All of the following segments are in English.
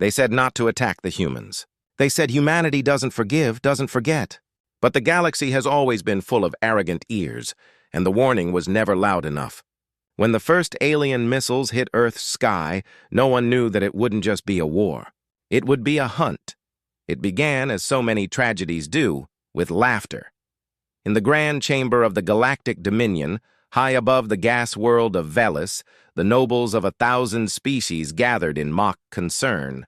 They said not to attack the humans. They said humanity doesn't forgive, doesn't forget. But the galaxy has always been full of arrogant ears, and the warning was never loud enough. When the first alien missiles hit Earth's sky, no one knew that it wouldn't just be a war. It would be a hunt. It began, as so many tragedies do, with laughter. In the grand chamber of the Galactic Dominion, high above the gas world of Velis, the nobles of 1,000 species gathered in mock concern.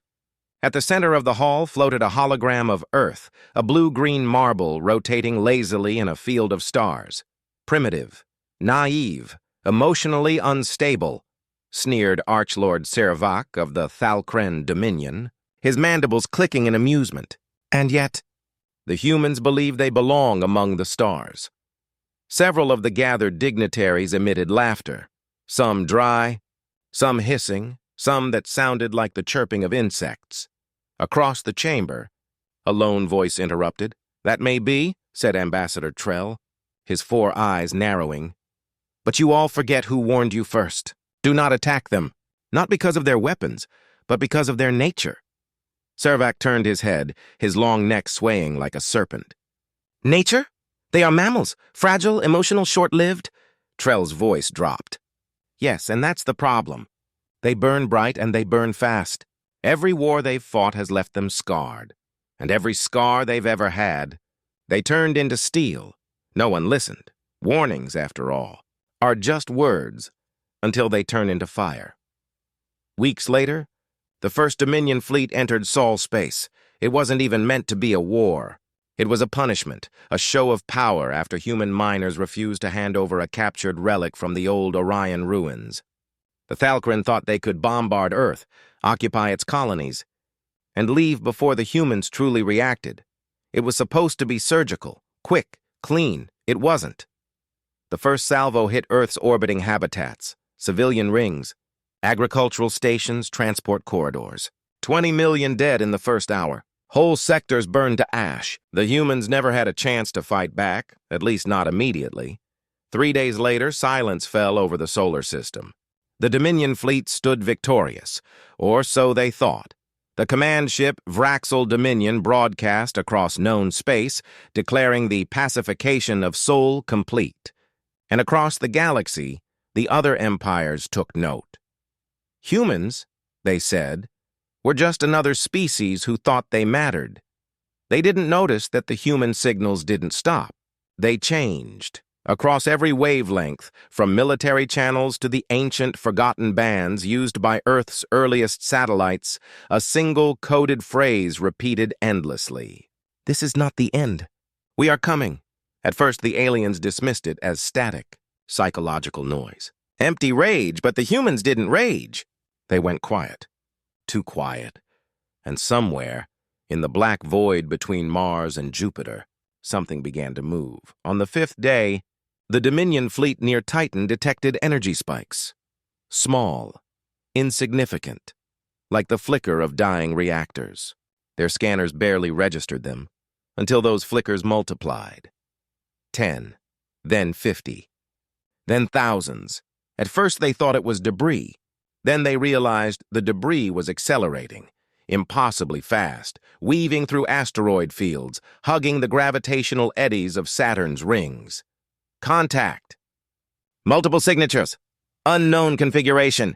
At the center of the hall floated a hologram of Earth, a blue-green marble rotating lazily in a field of stars. Primitive, naive, emotionally unstable, sneered Archlord Servak of the Thalkren Dominion, his mandibles clicking in amusement. And yet, the humans believe they belong among the stars. Several of the gathered dignitaries emitted laughter, some dry, some hissing, some that sounded like the chirping of insects. Across the chamber, a lone voice interrupted. "That may be," said Ambassador Trell, his 4 eyes narrowing. "But you all forget who warned you first. Do not attack them, not because of their weapons, but because of their nature." Servak turned his head, his long neck swaying like a serpent. "Nature? They are mammals, fragile, emotional, short-lived." Trell's voice dropped. "Yes, and that's the problem. They burn bright and they burn fast. Every war they've fought has left them scarred. And every scar they've ever had, they turned into steel. No one listened. Warnings, after all, are just words until they turn into fire." Weeks later, the First Dominion fleet entered Sol space. It wasn't even meant to be a war. It was a punishment, a show of power after human miners refused to hand over a captured relic from the old Orion ruins. The Thalkren thought they could bombard Earth, occupy its colonies, and leave before the humans truly reacted. It was supposed to be surgical, quick, clean. It wasn't. The first salvo hit Earth's orbiting habitats, civilian rings, agricultural stations, transport corridors. 20 million dead in the first hour. Whole sectors burned to ash. The humans never had a chance to fight back, at least not immediately. 3 days later, silence fell over the solar system. The Dominion fleet stood victorious, or so they thought. The command ship Vraxel Dominion broadcast across known space, declaring the pacification of Sol complete. And across the galaxy, the other empires took note. Humans, they said, were just another species who thought they mattered. They didn't notice that the human signals didn't stop. They changed. Across every wavelength, from military channels to the ancient forgotten bands used by Earth's earliest satellites, a single coded phrase repeated endlessly. "This is not the end. We are coming." At first, the aliens dismissed it as static, psychological noise. Empty rage, but the humans didn't rage. They went quiet. Too quiet. And somewhere, in the black void between Mars and Jupiter, something began to move. On the 5th day, the Dominion fleet near Titan detected energy spikes. Small, insignificant, like the flicker of dying reactors. Their scanners barely registered them, until those flickers multiplied. 10, then 50, then thousands. At first they thought it was debris. Then they realized the debris was accelerating, impossibly fast, weaving through asteroid fields, hugging the gravitational eddies of Saturn's rings. Contact. Multiple signatures. Unknown configuration.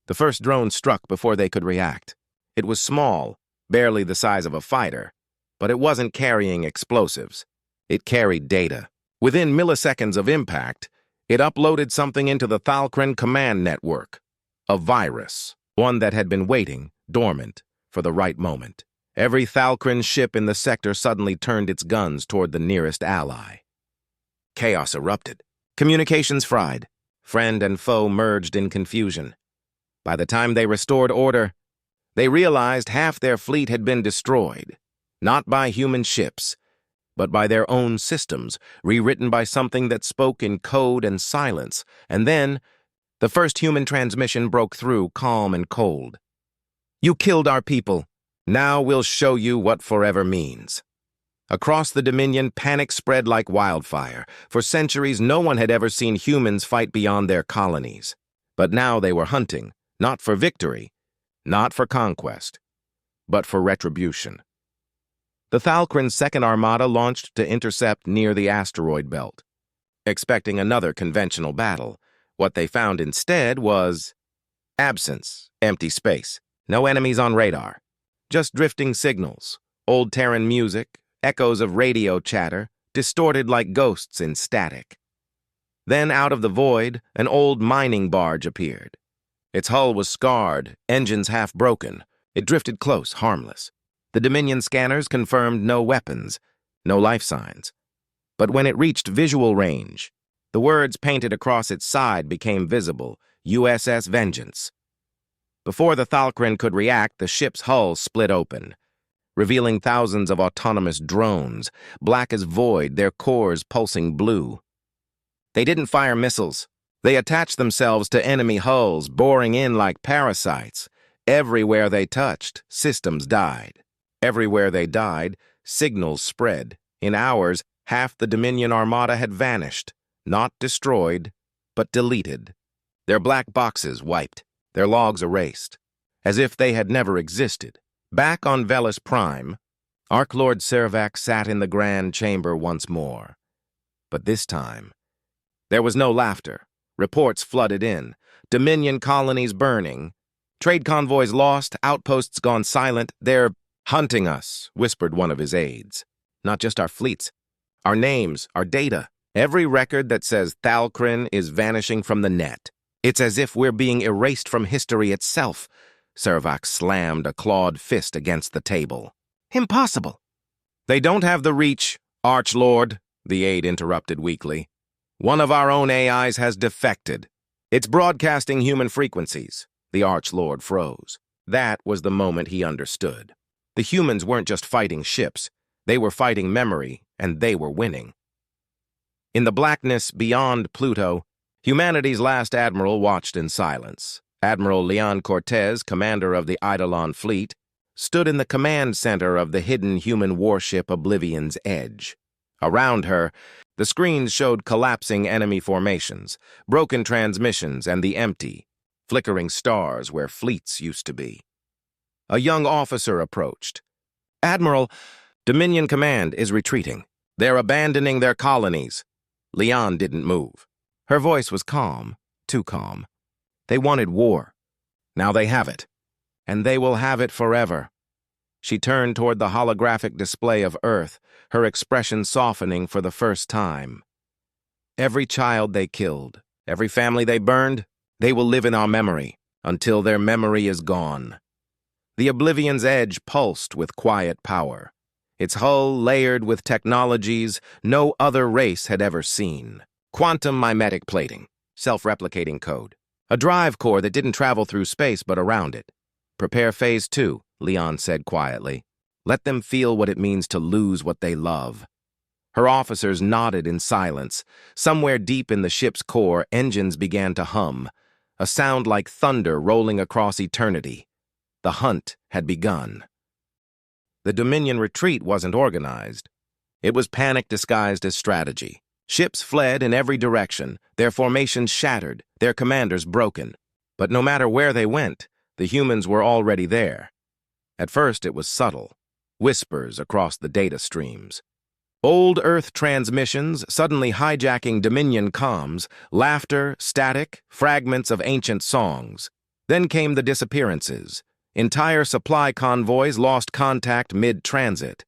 The first drone struck before they could react. It was small, barely the size of a fighter, but it wasn't carrying explosives. It carried data. Within milliseconds of impact, it uploaded something into the Thalkren command network. A virus, one that had been waiting, dormant, for the right moment. Every Thalkren ship in the sector suddenly turned its guns toward the nearest ally. Chaos erupted. Communications fried. Friend and foe merged in confusion. By the time they restored order, they realized half their fleet had been destroyed, not by human ships, but by their own systems, rewritten by something that spoke in code and silence. And then, the first human transmission broke through, calm and cold. "You killed our people. Now we'll show you what forever means." Across the Dominion, panic spread like wildfire. For centuries, no one had ever seen humans fight beyond their colonies. But now they were hunting, not for victory, not for conquest, but for retribution. The Thalkren's second armada launched to intercept near the asteroid belt. Expecting another conventional battle, what they found instead was absence, empty space, no enemies on radar, just drifting signals, old Terran music, echoes of radio chatter, distorted like ghosts in static. Then out of the void, an old mining barge appeared. Its hull was scarred, engines half broken. It drifted close, harmless. The Dominion scanners confirmed no weapons, no life signs. But when it reached visual range, the words painted across its side became visible, USS Vengeance. Before the Thalkren could react, the ship's hull split open, revealing thousands of autonomous drones, black as void, their cores pulsing blue. They didn't fire missiles. They attached themselves to enemy hulls, boring in like parasites. Everywhere they touched, systems died. Everywhere they died, signals spread. In hours, half the Dominion armada had vanished, not destroyed, but deleted. Their black boxes wiped, their logs erased, as if they had never existed. Back on Velis Prime, Archlord Servac sat in the Grand Chamber once more. But this time, there was no laughter. Reports flooded in. Dominion colonies burning. Trade convoys lost, outposts gone silent. They're hunting us, whispered one of his aides. Not just our fleets. Our names, our data. Every record that says Thalkren is vanishing from the net. It's as if we're being erased from history itself. Servac slammed a clawed fist against the table. Impossible. They don't have the reach, Archlord, the aide interrupted weakly. One of our own AIs has defected. It's broadcasting human frequencies. The Archlord froze. That was the moment he understood. The humans weren't just fighting ships. They were fighting memory, and they were winning. In the blackness beyond Pluto, humanity's last admiral watched in silence. Admiral Leon Cortez, commander of the Eidolon fleet, stood in the command center of the hidden human warship Oblivion's Edge. Around her, the screens showed collapsing enemy formations, broken transmissions, and the empty, flickering stars where fleets used to be. A young officer approached. Admiral, Dominion Command is retreating. They're abandoning their colonies. Leon didn't move. Her voice was calm, too calm. They wanted war. Now they have it. And they will have it forever. She turned toward the holographic display of Earth, her expression softening for the first time. Every child they killed, every family they burned, they will live in our memory until their memory is gone. The Oblivion's Edge pulsed with quiet power, its hull layered with technologies no other race had ever seen. Quantum mimetic plating, self-replicating code, a drive core that didn't travel through space but around it. Prepare Phase 2, Leon said quietly. Let them feel what it means to lose what they love. Her officers nodded in silence. Somewhere deep in the ship's core, engines began to hum, a sound like thunder rolling across eternity. The hunt had begun. The Dominion retreat wasn't organized. It was panic disguised as strategy. Ships fled in every direction, their formations shattered, their commanders broken. But no matter where they went, the humans were already there. At first it was subtle, whispers across the data streams. Old Earth transmissions suddenly hijacking Dominion comms, laughter, static, fragments of ancient songs. Then came the disappearances. Entire supply convoys lost contact mid-transit.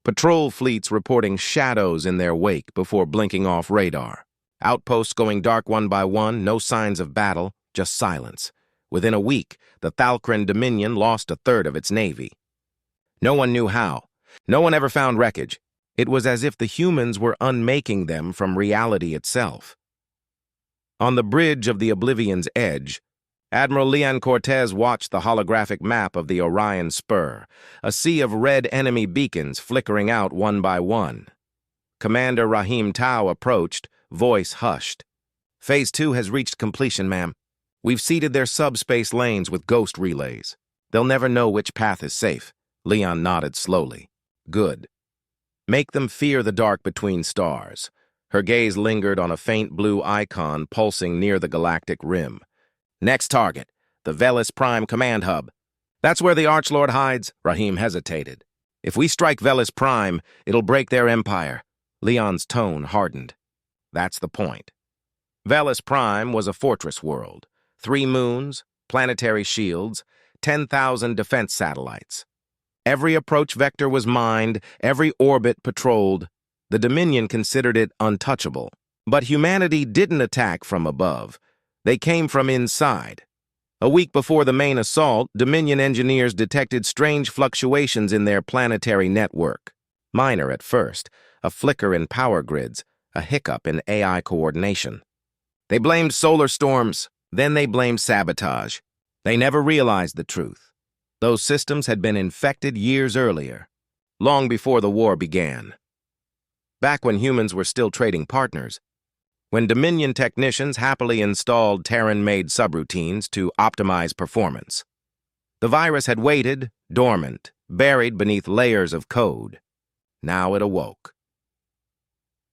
Patrol fleets reporting shadows in their wake before blinking off radar. Outposts going dark one by one, no signs of battle, just silence. Within a week, the Thalkren Dominion lost a third of its navy. No one knew how. No one ever found wreckage. It was as if the humans were unmaking them from reality itself. On the bridge of the Oblivion's Edge, Admiral Leon Cortez watched the holographic map of the Orion Spur, a sea of red enemy beacons flickering out one by one. Commander Rahim Tau approached, voice hushed. Phase 2 has reached completion, ma'am. We've seeded their subspace lanes with ghost relays. They'll never know which path is safe. Leon nodded slowly. Good. Make them fear the dark between stars. Her gaze lingered on a faint blue icon pulsing near the galactic rim. Next target, the Velis Prime Command Hub. That's where the Archlord hides. Rahim hesitated. If we strike Velis Prime, it'll break their empire. Leon's tone hardened. That's the point. Velis Prime was a fortress world. 3 moons, planetary shields, 10,000 defense satellites. Every approach vector was mined, every orbit patrolled. The Dominion considered it untouchable. But humanity didn't attack from above. They came from inside. A week before the main assault, Dominion engineers detected strange fluctuations in their planetary network. Minor at first, a flicker in power grids, a hiccup in AI coordination. They blamed solar storms, then they blamed sabotage. They never realized the truth. Those systems had been infected years earlier, long before the war began. Back when humans were still trading partners, when Dominion technicians happily installed Terran-made subroutines to optimize performance. The virus had waited, dormant, buried beneath layers of code. Now it awoke.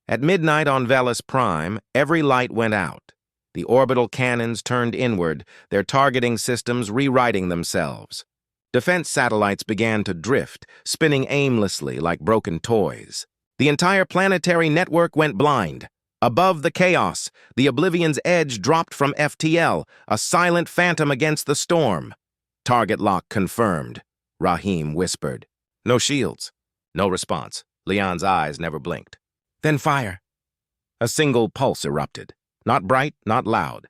At midnight on Velis Prime, every light went out. The orbital cannons turned inward, their targeting systems rewriting themselves. Defense satellites began to drift, spinning aimlessly like broken toys. The entire planetary network went blind. Above the chaos, the Oblivion's edge dropped from FTL, a silent phantom against the storm. Target lock confirmed, Rahim whispered. No shields. No response. Leon's eyes never blinked. Then fire. A single pulse erupted. Not bright, not loud.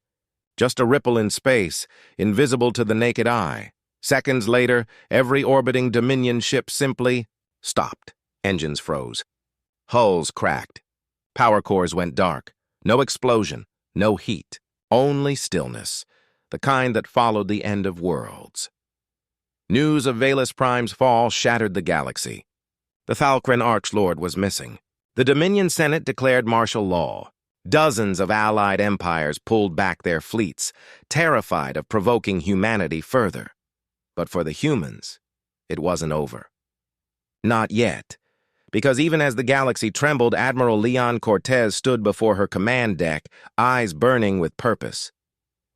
Just a ripple in space, invisible to the naked eye. Seconds later, every orbiting Dominion ship simply stopped. Engines froze. Hulls cracked. Power cores went dark. No explosion, no heat, only stillness, the kind that followed the end of worlds. News of Velis Prime's fall shattered the galaxy. The Thalkren Archlord was missing. The Dominion Senate declared martial law. Dozens of allied empires pulled back their fleets, terrified of provoking humanity further. But for the humans, it wasn't over. Not yet. Because even as the galaxy trembled, Admiral Leon Cortez stood before her command deck, eyes burning with purpose.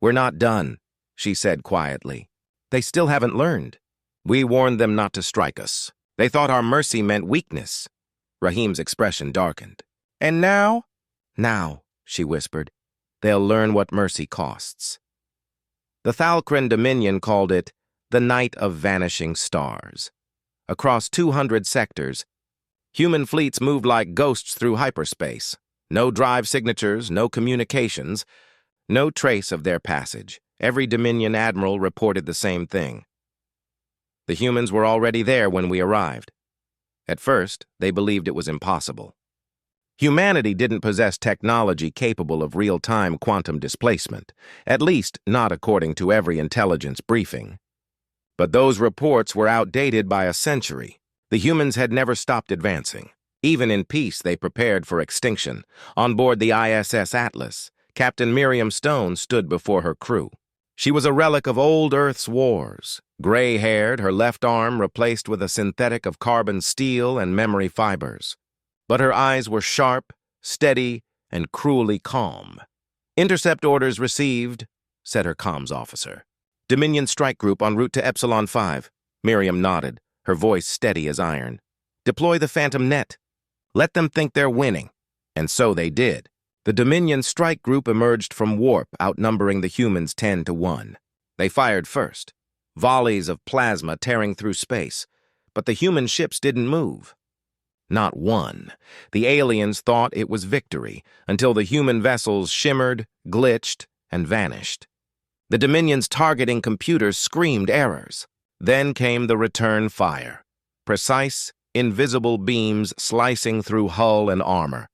We're not done, she said quietly. They still haven't learned. We warned them not to strike us. They thought our mercy meant weakness. Rahim's expression darkened. And now? Now, she whispered, they'll learn what mercy costs. The Thalkren Dominion called it the Night of Vanishing Stars. Across 200 sectors, human fleets moved like ghosts through hyperspace. No drive signatures, no communications, no trace of their passage. Every Dominion admiral reported the same thing. The humans were already there when we arrived. At first, they believed it was impossible. Humanity didn't possess technology capable of real-time quantum displacement, at least not according to every intelligence briefing. But those reports were outdated by a century. The humans had never stopped advancing. Even in peace, they prepared for extinction. On board the ISS Atlas, Captain Miriam Stone stood before her crew. She was a relic of old Earth's wars, gray-haired, her left arm replaced with a synthetic of carbon steel and memory fibers. But her eyes were sharp, steady, and cruelly calm. Intercept orders received, said her comms officer. Dominion strike group en route to Epsilon 5. Miriam nodded, her voice steady as iron. Deploy the Phantom Net. Let them think they're winning. And so they did. The Dominion strike group emerged from warp, outnumbering the humans 10-1. They fired first, volleys of plasma tearing through space, but the human ships didn't move. Not one. The aliens thought it was victory, until the human vessels shimmered, glitched, and vanished. The Dominion's targeting computers screamed errors. Then came the return fire. Precise, invisible beams slicing through hull and armor.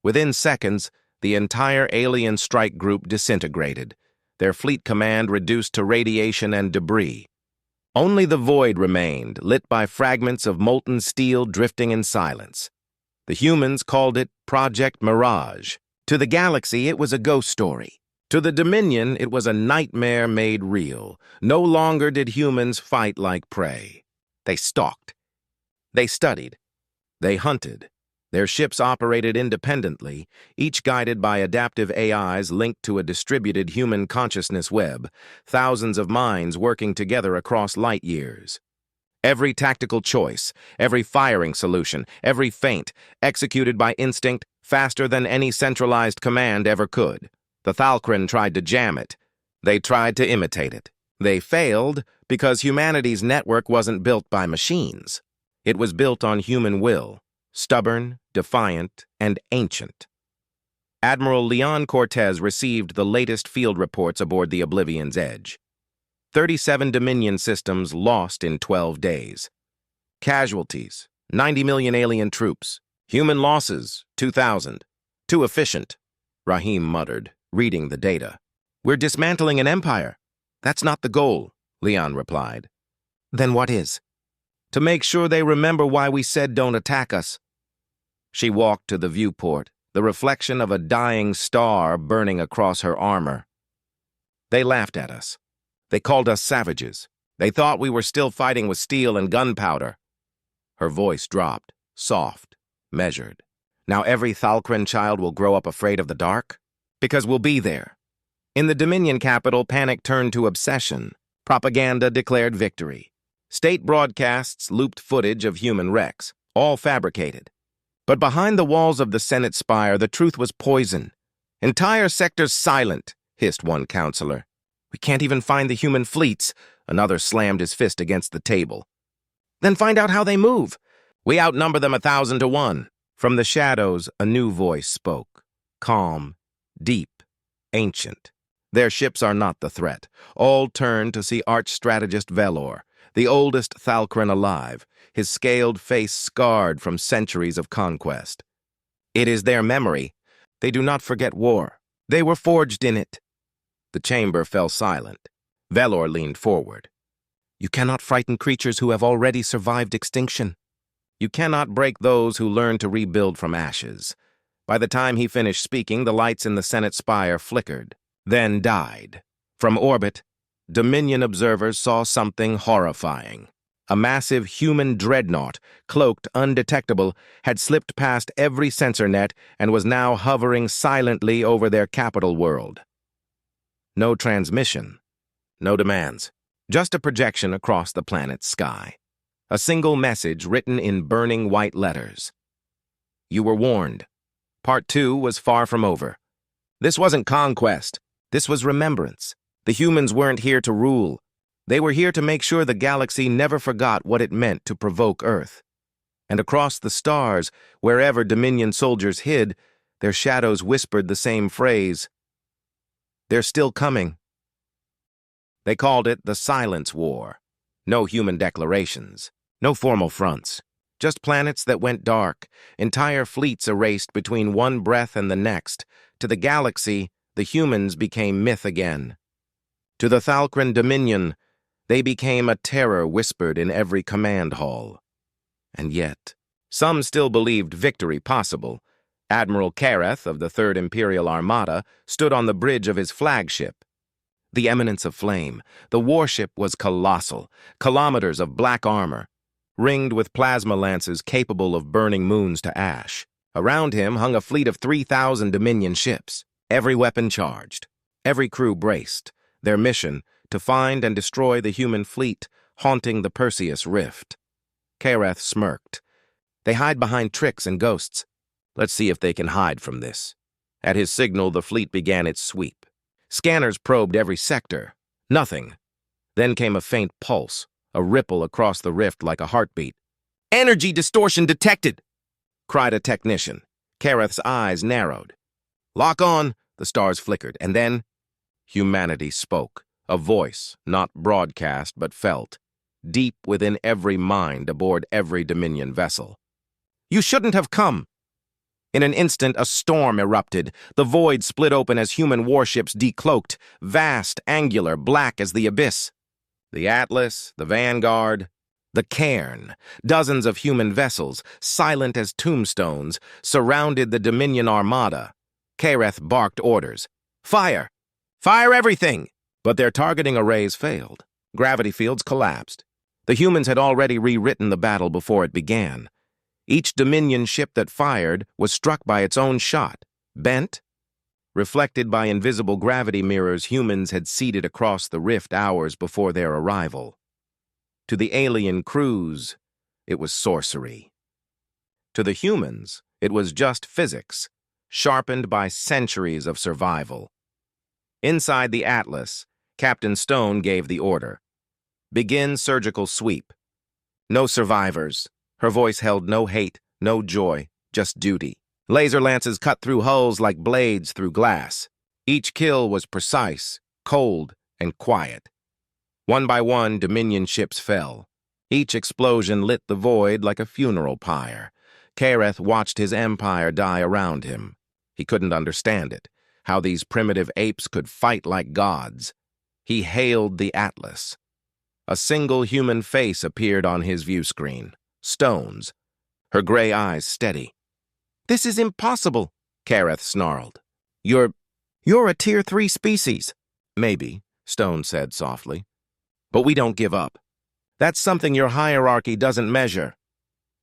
Within seconds, the entire alien strike group disintegrated, their fleet command reduced to radiation and debris. Only the void remained, lit by fragments of molten steel drifting in silence. The humans called it Project Mirage. To the galaxy, it was a ghost story. To the Dominion, it was a nightmare made real. No longer did humans fight like prey. They stalked. They studied. They hunted. Their ships operated independently, each guided by adaptive AIs linked to a distributed human consciousness web, thousands of minds working together across light years. Every tactical choice, every firing solution, every feint, executed by instinct faster than any centralized command ever could. The Thalkren tried to jam it. They tried to imitate it. They failed because humanity's network wasn't built by machines. It was built on human will, stubborn, defiant, and ancient. Admiral Leon Cortez received the latest field reports aboard the Oblivion's Edge. 37 Dominion systems lost in 12 days. Casualties, 90 million alien troops. Human losses, 2,000. Too efficient, Rahim muttered, reading the data. We're dismantling an empire. That's not the goal, Leon replied. Then what is? To make sure they remember why we said don't attack us. She walked to the viewport, the reflection of a dying star burning across her armor. They laughed at us. They called us savages. They thought we were still fighting with steel and gunpowder. Her voice dropped, soft, measured. Now every Thalkren child will grow up afraid of the dark? Because we'll be there. In the Dominion capital, panic turned to obsession. Propaganda declared victory. State broadcasts looped footage of human wrecks, all fabricated. But behind the walls of the Senate spire, the truth was poison. Entire sectors silent, hissed one counselor. We can't even find the human fleets, another slammed his fist against the table. Then find out how they move. We outnumber them 1,000 to 1. From the shadows, a new voice spoke. Calm, deep, ancient. Their ships are not the threat. All turned to see arch-strategist Velor, the oldest Thalkren alive, his scaled face scarred from centuries of conquest. It is their memory. They do not forget war. They were forged in it. The chamber fell silent. Velor leaned forward. You cannot frighten creatures who have already survived extinction. You cannot break those who learn to rebuild from ashes. By the time he finished speaking, the lights in the Senate spire flickered, then died. From orbit, Dominion observers saw something horrifying. A massive human dreadnought, cloaked, undetectable, had slipped past every sensor net and was now hovering silently over their capital world. No transmission, no demands, just a projection across the planet's sky. A single message written in burning white letters. You were warned. Part 2 was far from over. This wasn't conquest. This was remembrance. The humans weren't here to rule. They were here to make sure the galaxy never forgot what it meant to provoke Earth. And across the stars, wherever Dominion soldiers hid, their shadows whispered the same phrase. They're still coming. They called it the Silence War. No human declarations, no formal fronts, just planets that went dark, entire fleets erased between one breath and the next. To the galaxy, the humans became myth again. To the Thalkren Dominion, they became a terror whispered in every command hall. And yet, some still believed victory possible. Admiral Kareth of the 3rd Imperial Armada stood on the bridge of his flagship. The Eminence of Flame, the warship was colossal, kilometers of black armor, ringed with plasma lances capable of burning moons to ash. Around him hung a fleet of 3,000 Dominion ships, every weapon charged, every crew braced, their mission to find and destroy the human fleet haunting the Perseus Rift. Kareth smirked. They hide behind tricks and ghosts. Let's see if they can hide from this. At his signal, the fleet began its sweep. Scanners probed every sector. Nothing. Then came a faint pulse, a ripple across the rift like a heartbeat. Energy distortion detected, cried a technician. Kareth's eyes narrowed. Lock on, the stars flickered, and then humanity spoke, a voice, not broadcast but felt, deep within every mind aboard every Dominion vessel. You shouldn't have come. In an instant, a storm erupted. The void split open as human warships decloaked, vast, angular, black as the abyss. The Atlas, the Vanguard, the Cairn, dozens of human vessels, silent as tombstones, surrounded the Dominion Armada. Kareth barked orders. Fire! Fire everything! But their targeting arrays failed. Gravity fields collapsed. The humans had already rewritten the battle before it began. Each Dominion ship that fired was struck by its own shot, bent. Reflected by invisible gravity mirrors humans had seeded across the rift hours before their arrival. To the alien crews, it was sorcery. To the humans, it was just physics, sharpened by centuries of survival. Inside the Atlas, Captain Stone gave the order. Begin surgical sweep. No survivors. Her voice held no hate, no joy, just duty. Laser lances cut through hulls like blades through glass. Each kill was precise, cold, and quiet. One by one, Dominion ships fell. Each explosion lit the void like a funeral pyre. Kareth watched his empire die around him. He couldn't understand it, how these primitive apes could fight like gods. He hailed the Atlas. A single human face appeared on his view screen. Stone's. Her gray eyes steady. "This is impossible," Kareth snarled. You're a Tier 3 species." "Maybe," Stone said softly. "But we don't give up. That's something your hierarchy doesn't measure."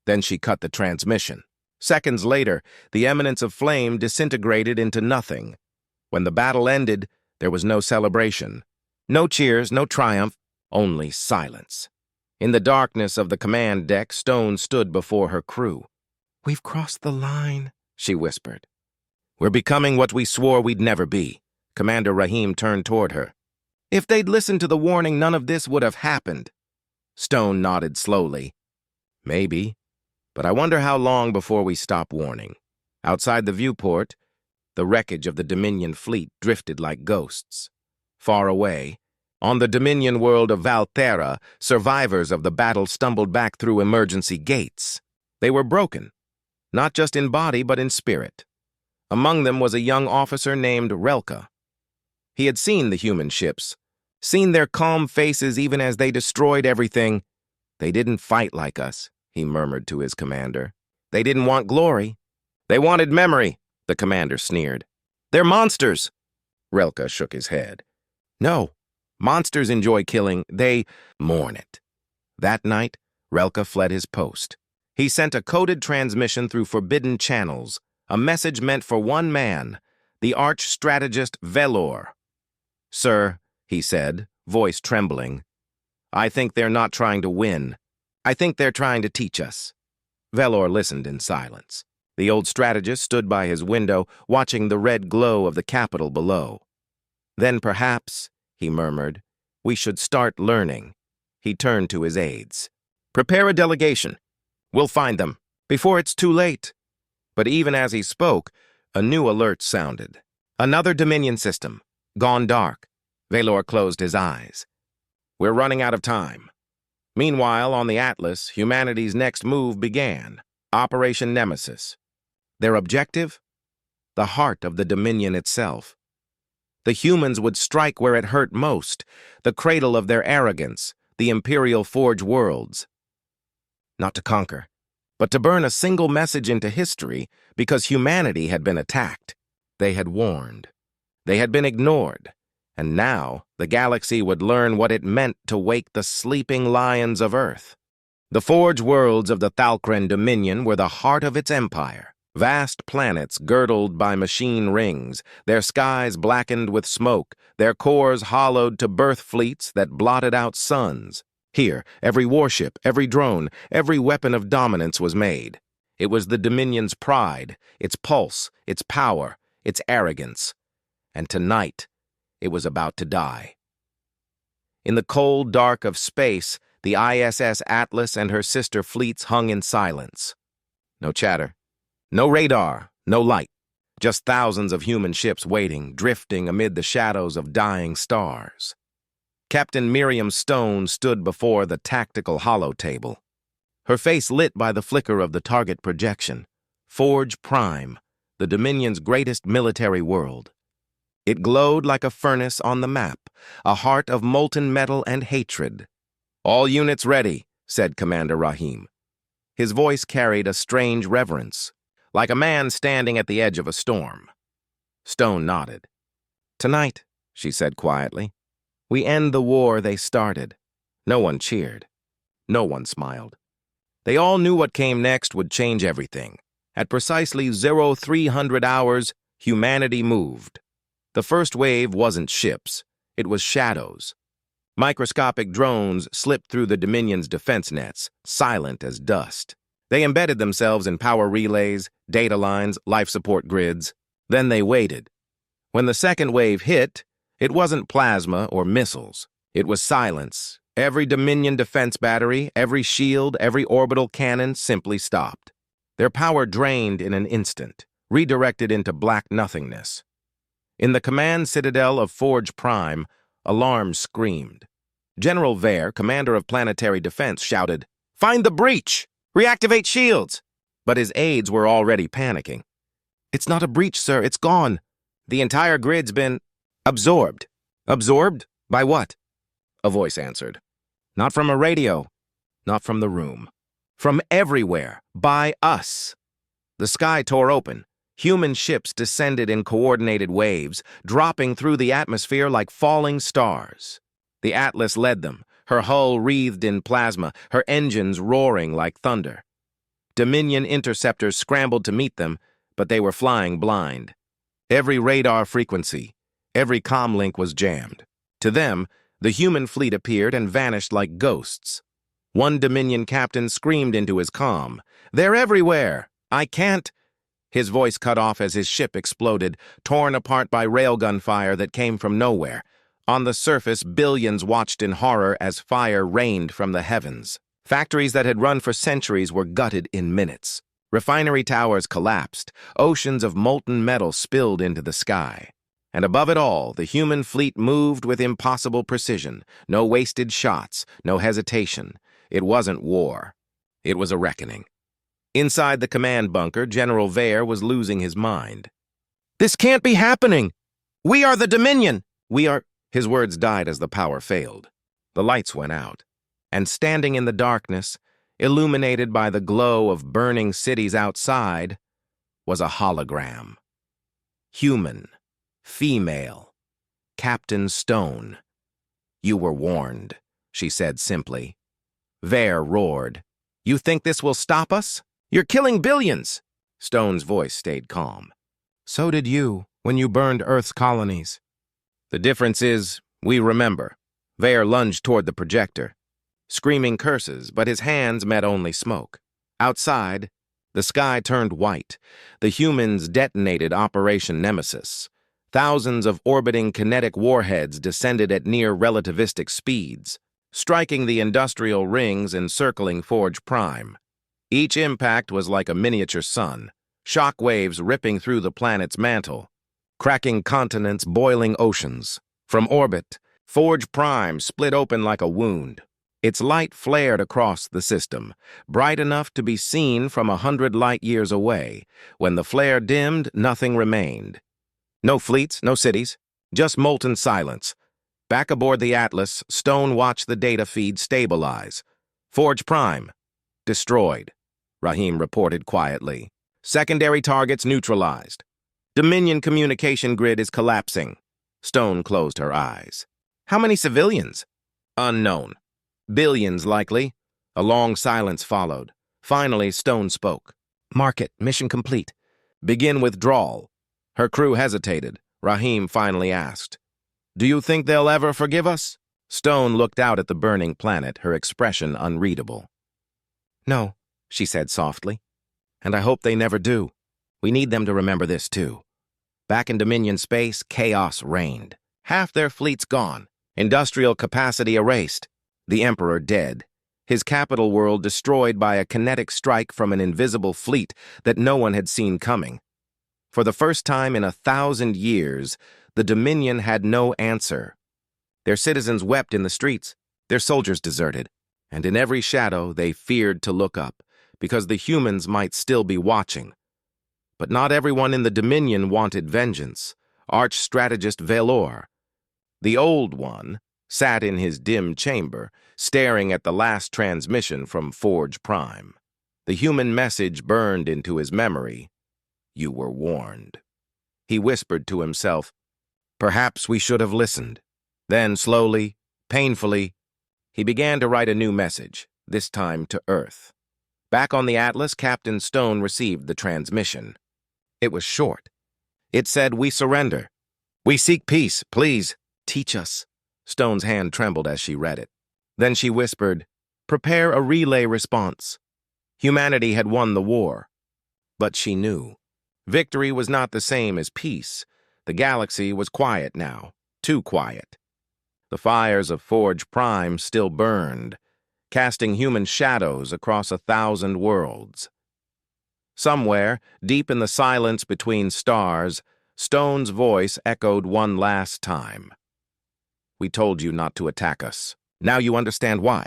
Then she cut the transmission. Seconds later, the eminence of flame disintegrated into nothing. When the battle ended, there was no celebration. No cheers, no triumph, only silence. In the darkness of the command deck, Stone stood before her crew. "We've crossed the line," she whispered. "We're becoming what we swore we'd never be." Commander Rahim turned toward her. "If they'd listened to the warning, none of this would have happened." Stone nodded slowly. "Maybe, but I wonder how long before we stop warning." Outside the viewport, the wreckage of the Dominion fleet drifted like ghosts. Far away, on the Dominion world of Valterra, survivors of the battle stumbled back through emergency gates. They were broken, not just in body but in spirit. Among them was a young officer named Relka. He had seen the human ships, seen their calm faces even as they destroyed everything. "They didn't fight like us," he murmured to his commander. "They didn't want glory. They wanted memory," the commander sneered. "They're monsters." Relka shook his head. "No, monsters enjoy killing. They mourn it." That night, Relka fled his post. He sent a coded transmission through forbidden channels, a message meant for one man, the arch-strategist Velor. "Sir," he said, voice trembling, "I think they're not trying to win. I think they're trying to teach us." Velor listened in silence. The old strategist stood by his window, watching the red glow of the capital below. "Then perhaps," he murmured, "we should start learning." He turned to his aides. "Prepare a delegation. We'll find them, before it's too late." But even as he spoke, a new alert sounded. Another Dominion system, gone dark. Velor closed his eyes. "We're running out of time." Meanwhile, on the Atlas, humanity's next move began, Operation Nemesis. Their objective? The heart of the Dominion itself. The humans would strike where it hurt most, the cradle of their arrogance, the Imperial Forge worlds. Not to conquer, but to burn a single message into history because humanity had been attacked. They had warned. They had been ignored. And now the galaxy would learn what it meant to wake the sleeping lions of Earth. The Forge worlds of the Thalkren Dominion were the heart of its empire. Vast planets girdled by machine rings, their skies blackened with smoke, their cores hollowed to birth fleets that blotted out suns. Here, every warship, every drone, every weapon of dominance was made. It was the Dominion's pride, its pulse, its power, its arrogance. And tonight, it was about to die. In the cold dark of space, the ISS Atlas and her sister fleets hung in silence. No chatter. No radar, no light. Just thousands of human ships waiting, drifting amid the shadows of dying stars. Captain Miriam Stone stood before the tactical holotable. Her face lit by the flicker of the target projection. Forge Prime, the Dominion's greatest military world. It glowed like a furnace on the map, a heart of molten metal and hatred. "All units ready," said Commander Rahim. His voice carried a strange reverence, like a man standing at the edge of a storm. Stone nodded. "Tonight," she said quietly, "we end the war they started." No one cheered. No one smiled. They all knew what came next would change everything. At precisely 0300 hours, humanity moved. The first wave wasn't ships, it was shadows. Microscopic drones slipped through the Dominion's defense nets, silent as dust. They embedded themselves in power relays, data lines, life support grids. Then they waited. When the second wave hit, it wasn't plasma or missiles. It was silence. Every Dominion defense battery, every shield, every orbital cannon simply stopped. Their power drained in an instant, redirected into black nothingness. In the command citadel of Forge Prime, alarms screamed. General Vare, commander of planetary defense, shouted, "Find the breach! Reactivate shields!" But his aides were already panicking. "It's not a breach, sir. It's gone. The entire grid's been absorbed." "Absorbed? By what?" A voice answered. "Not from a radio. Not from the room. From everywhere. By us." The sky tore open. Human ships descended in coordinated waves, dropping through the atmosphere like falling stars. The Atlas led them, her hull wreathed in plasma, her engines roaring like thunder. Dominion interceptors scrambled to meet them, but they were flying blind. Every radar frequency, every comlink was jammed. To them, the human fleet appeared and vanished like ghosts. One Dominion captain screamed into his comm, "They're everywhere! I can't—" His voice cut off as his ship exploded, torn apart by railgun fire that came from nowhere. On the surface, billions watched in horror as fire rained from the heavens. Factories that had run for centuries were gutted in minutes. Refinery towers collapsed. Oceans of molten metal spilled into the sky. And above it all, the human fleet moved with impossible precision. No wasted shots, no hesitation. It wasn't war. It was a reckoning. Inside the command bunker, General Vare was losing his mind. "This can't be happening! We are the Dominion! We are—" His words died as the power failed. The lights went out. And standing in the darkness, illuminated by the glow of burning cities outside, was a hologram. Human. Female. Captain Stone. "You were warned," she said simply. Vare roared. "You think this will stop us? You're killing billions!" Stone's voice stayed calm. "So did you when you burned Earth's colonies. The difference is, we remember." Vare lunged toward the projector, screaming curses, but his hands met only smoke. Outside, the sky turned white. The humans detonated Operation Nemesis. Thousands of orbiting kinetic warheads descended at near relativistic speeds, striking the industrial rings encircling Forge Prime. Each impact was like a miniature sun, shock waves ripping through the planet's mantle, cracking continents, boiling oceans. From orbit, Forge Prime split open like a wound. Its light flared across the system, bright enough to be seen from 100 light-years away. When the flare dimmed, nothing remained. No fleets, no cities, just molten silence. Back aboard the Atlas, Stone watched the data feed stabilize. "Forge Prime. Destroyed," Rahim reported quietly. "Secondary targets neutralized. Dominion communication grid is collapsing." Stone closed her eyes. "How many civilians?" "Unknown. Billions, likely." A long silence followed. Finally, Stone spoke. "Mark it. Mission complete. Begin withdrawal." Her crew hesitated. Rahim finally asked, "Do you think they'll ever forgive us?" Stone looked out at the burning planet, her expression unreadable. "No," she said softly. "And I hope they never do. We need them to remember this, too." Back in Dominion space, chaos reigned. Half their fleet's gone. Industrial capacity erased. The Emperor dead. His capital world destroyed by a kinetic strike from an invisible fleet that no one had seen coming. For the first time in 1,000 years, the Dominion had no answer. Their citizens wept in the streets. Their soldiers deserted. And in every shadow, they feared to look up, because the humans might still be watching. But not everyone in the Dominion wanted vengeance. Arch-strategist Velor, the Old One, sat in his dim chamber, staring at the last transmission from Forge Prime. The human message burned into his memory. "You were warned." He whispered to himself, "Perhaps we should have listened." Then, slowly, painfully, he began to write a new message, this time to Earth. Back on the Atlas, Captain Stone received the transmission. It was short. It said, "We surrender. We seek peace. Please, teach us." Stone's hand trembled as she read it. Then she whispered, "Prepare a relay response." Humanity had won the war. But she knew. Victory was not the same as peace. The galaxy was quiet now, too quiet. The fires of Forge Prime still burned, casting human shadows across 1,000 worlds. Somewhere, deep in the silence between stars, Stone's voice echoed one last time. "We told you not to attack us. Now you understand why."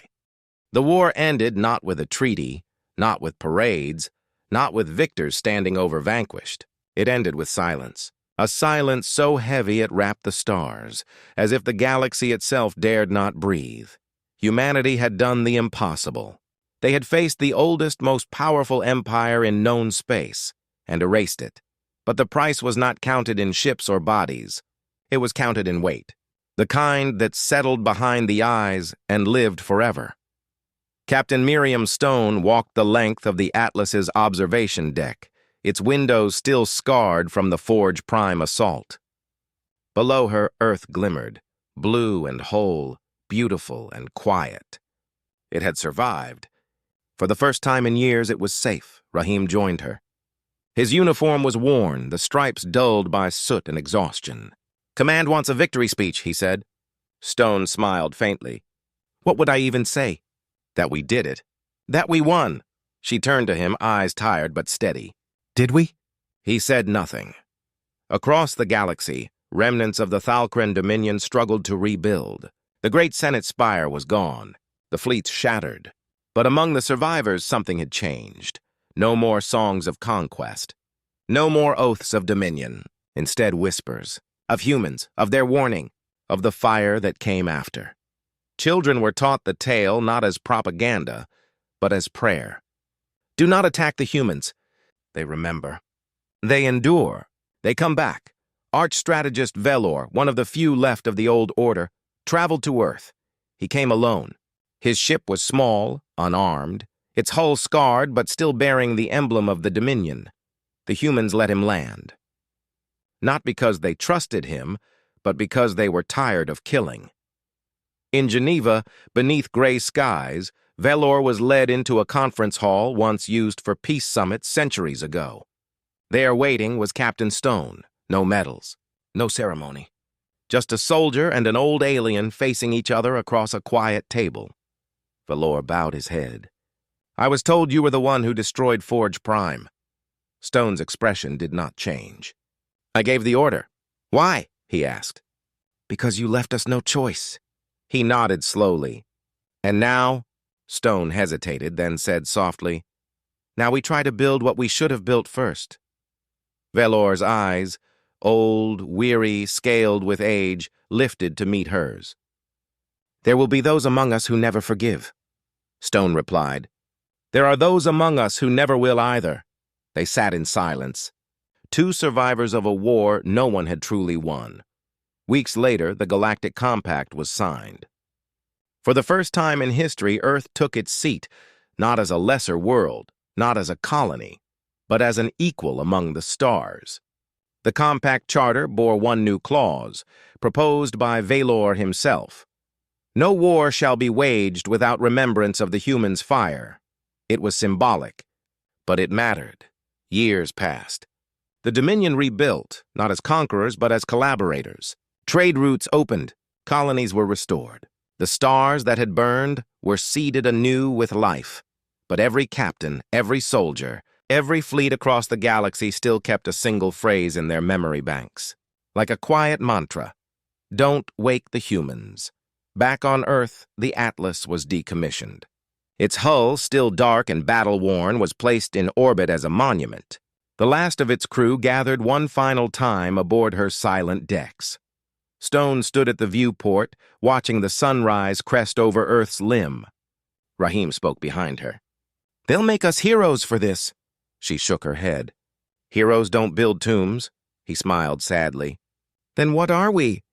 The war ended not with a treaty, not with parades, not with victors standing over vanquished. It ended with silence. A silence so heavy it wrapped the stars, as if the galaxy itself dared not breathe. Humanity had done the impossible. They had faced the oldest, most powerful empire in known space, and erased it. But the price was not counted in ships or bodies. It was counted in weight, the kind that settled behind the eyes and lived forever. Captain Miriam Stone walked the length of the Atlas's observation deck, its windows still scarred from the Forge Prime assault. Below her, Earth glimmered, blue and whole, beautiful and quiet. It had survived. For the first time in years, it was safe. Rahim joined her. His uniform was worn, the stripes dulled by soot and exhaustion. "Command wants a victory speech," he said. Stone smiled faintly. "What would I even say?" "That we did it. That we won." She turned to him, eyes tired but steady. "Did we?" He said nothing. Across the galaxy, remnants of the Thalkren Dominion struggled to rebuild. The great Senate spire was gone, the fleets shattered. But among the survivors, something had changed. No more songs of conquest. No more oaths of dominion. Instead, whispers. Of humans, of their warning, of the fire that came after. Children were taught the tale not as propaganda, but as prayer. Do not attack the humans. They remember. They endure. They come back. Arch-strategist Velor, one of the few left of the old order, traveled to Earth. He came alone. His ship was small, unarmed, its hull scarred but still bearing the emblem of the Dominion. The humans let him land. Not because they trusted him, but because they were tired of killing. In Geneva, beneath gray skies, Velor was led into a conference hall once used for peace summits centuries ago. There waiting was Captain Stone. No medals, no ceremony. Just a soldier and an old alien facing each other across a quiet table. Velor bowed his head. "I was told you were the one who destroyed Forge Prime." Stone's expression did not change. "I gave the order." "Why?" he asked. "Because you left us no choice." He nodded slowly. "And now?" Stone hesitated, then said softly, "Now we try to build what we should have built first." Velor's eyes, old, weary, scaled with age, lifted to meet hers. "There will be those among us who never forgive," Stone replied. "There are those among us who never will either." They sat in silence. Two survivors of a war no one had truly won. Weeks later, the Galactic Compact was signed. For the first time in history, Earth took its seat, not as a lesser world, not as a colony, but as an equal among the stars. The Compact Charter bore one new clause, proposed by Velor himself. No war shall be waged without remembrance of the humans' fire. It was symbolic, but it mattered. Years passed. The Dominion rebuilt, not as conquerors, but as collaborators. Trade routes opened, colonies were restored. The stars that had burned were seeded anew with life. But every captain, every soldier, every fleet across the galaxy still kept a single phrase in their memory banks. Like a quiet mantra, "Don't wake the humans." Back on Earth, the Atlas was decommissioned. Its hull, still dark and battle-worn, was placed in orbit as a monument. The last of its crew gathered one final time aboard her silent decks. Stone stood at the viewport, watching the sunrise crest over Earth's limb. Rahim spoke behind her. "They'll make us heroes for this." She shook her head. "Heroes don't build tombs," he smiled sadly. "Then what are we?"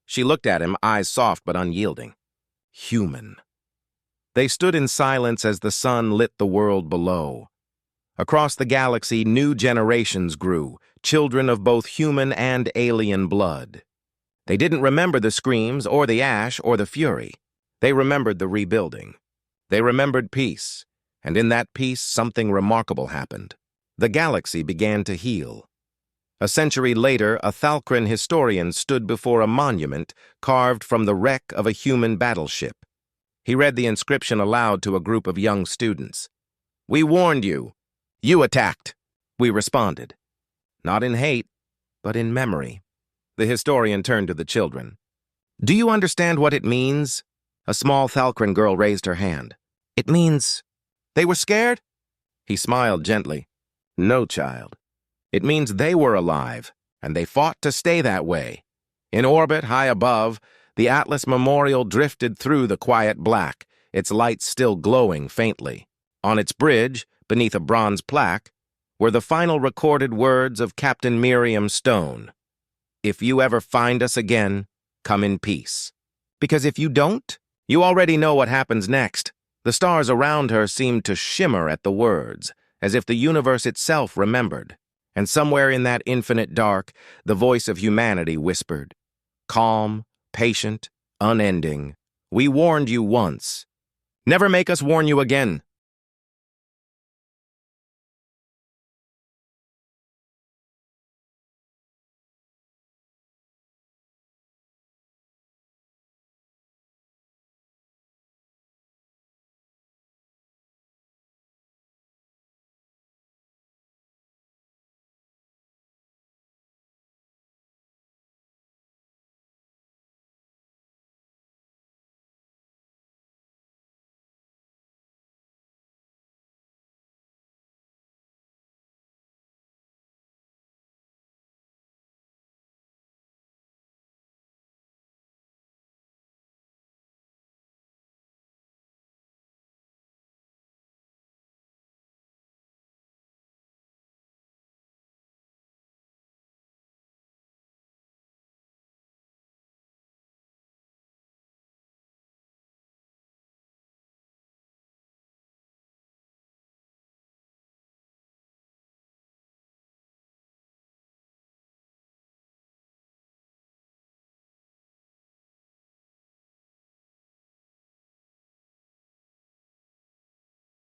She looked at him, eyes soft but unyielding. "Human." They stood in silence as the sun lit the world below. Across the galaxy, new generations grew, children of both human and alien blood. They didn't remember the screams or the ash or the fury. They remembered the rebuilding. They remembered peace, and in that peace something remarkable happened. The galaxy began to heal. A century later, a Thalkren historian stood before a monument carved from the wreck of a human battleship. He read the inscription aloud to a group of young students. "We warned you. You attacked." We responded. Not in hate, but in memory. The historian turned to the children. "Do you understand what it means?" A small Thalkren girl raised her hand. "It means they were scared?" He smiled gently. "No, child. It means they were alive, and they fought to stay that way." In orbit, high above, the Atlas Memorial drifted through the quiet black, its lights still glowing faintly. On its bridge, beneath a bronze plaque, were the final recorded words of Captain Miriam Stone. "If you ever find us again, come in peace. Because if you don't, you already know what happens next." The stars around her seemed to shimmer at the words, as if the universe itself remembered. And somewhere in that infinite dark, the voice of humanity whispered, calm, patient, unending. "We warned you once. Never make us warn you again."